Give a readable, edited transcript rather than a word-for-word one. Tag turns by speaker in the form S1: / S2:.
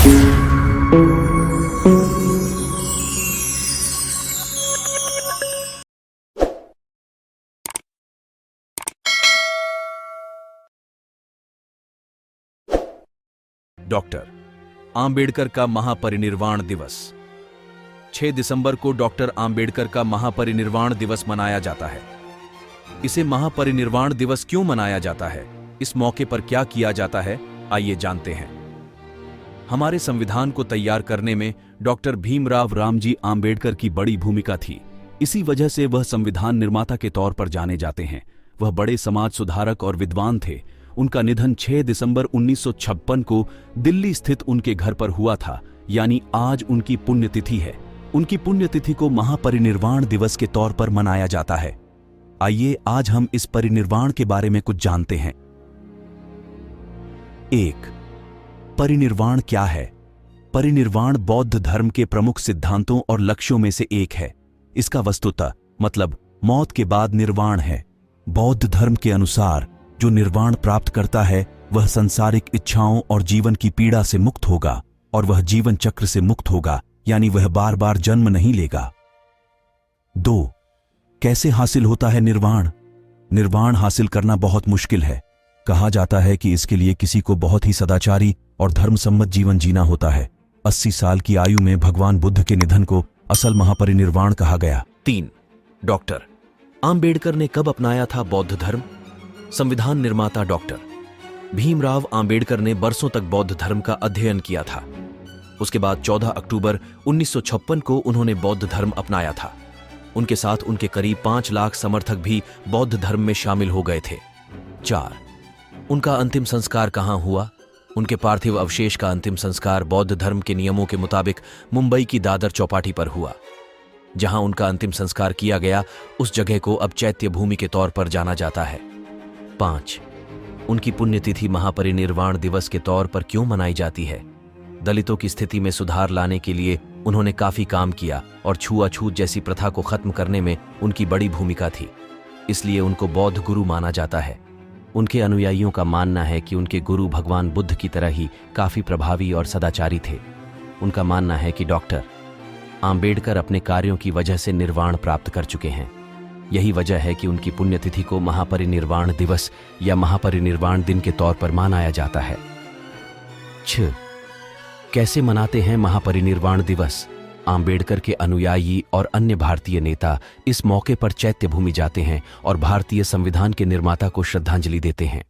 S1: Doctor Ambedkar का महापरिनिर्वाण दिवस। 6 दिसंबर को डॉक्टर आंबेडकर का महापरिनिर्वाण दिवस मनाया जाता है। इसे महापरिनिर्वाण दिवस क्यों मनाया जाता है, इस मौके पर क्या किया जाता है, आइए जानते हैं। हमारे संविधान को तैयार करने में डॉक्टर भीमराव रामजी आंबेडकर की बड़ी भूमिका थी। इसी वजह से वह संविधान निर्माता के तौर पर जाने जाते हैं। वह बड़े समाज सुधारक और विद्वान थे। उनका निधन 6 दिसंबर 1956 को दिल्ली स्थित उनके घर पर हुआ था, यानी आज उनकी पुण्यतिथि है। उनकी पुण्यतिथि को महापरिनिर्वाण दिवस के तौर पर मनाया जाता है। आइए आज हम इस परिनिर्वाण के बारे में कुछ जानते हैं। 1. परिनिर्वाण क्या है? परिनिर्वाण बौद्ध धर्म के प्रमुख सिद्धांतों और लक्ष्यों में से एक है। इसका वस्तुतः मतलब मौत के बाद निर्वाण है। बौद्ध धर्म के अनुसार जो निर्वाण प्राप्त करता है वह सांसारिक इच्छाओं और जीवन की पीड़ा से मुक्त होगा और वह जीवन चक्र से मुक्त होगा, यानी वह बार बार जन्म नहीं लेगा। 2. कैसे हासिल होता है निर्वाण? निर्वाण हासिल करना बहुत मुश्किल है। कहा जाता है कि इसके लिए किसी को बहुत ही सदाचारी और धर्मसम्मत जीवन जीना होता है। 80 साल की आयु में भगवान बुद्ध के निधन को असल महापरिनिर्वाण कहा गया।
S2: 3. डॉक्टर आंबेडकर ने कब अपनाया था बौद्ध धर्म? संविधान निर्माता डॉक्टर भीमराव आंबेडकर ने बरसों तक बौद्ध धर्म का अध्ययन किया था। उसके बाद 14 अक्टूबर 1956 को उन्होंने बौद्ध धर्म अपनाया था। उनके साथ उनके करीब 5 लाख समर्थक भी बौद्ध धर्म में शामिल हो गए थे। 4. उनका अंतिम संस्कार कहाँ हुआ? उनके पार्थिव अवशेष का अंतिम संस्कार बौद्ध धर्म के नियमों के मुताबिक मुंबई की दादर चौपाटी पर हुआ। जहां उनका अंतिम संस्कार किया गया, उस जगह को अब चैत्य भूमि के तौर पर जाना जाता है। 5. उनकी पुण्यतिथि महापरिनिर्वाण दिवस के तौर पर क्यों मनाई जाती है? दलितों की स्थिति में सुधार लाने के लिए उन्होंने काफी काम किया और छुआछूत जैसी प्रथा को खत्म करने में उनकी बड़ी भूमिका थी। इसलिए उनको बौद्ध गुरु माना जाता है। उनके अनुयायियों का मानना है कि उनके गुरु भगवान बुद्ध की तरह ही काफी प्रभावी और सदाचारी थे। उनका मानना है कि डॉक्टर आंबेडकर अपने कार्यों की वजह से निर्वाण प्राप्त कर चुके हैं। यही वजह है कि उनकी पुण्यतिथि को महापरिनिर्वाण दिवस या महापरिनिर्वाण दिन के तौर पर मनाया जाता है। 6. कैसे मनाते हैं महापरिनिर्वाण दिवस? आंबेडकर के अनुयायी और अन्य भारतीय नेता इस मौके पर चैत्य भूमि जाते हैं और भारतीय संविधान के निर्माता को श्रद्धांजलि देते हैं।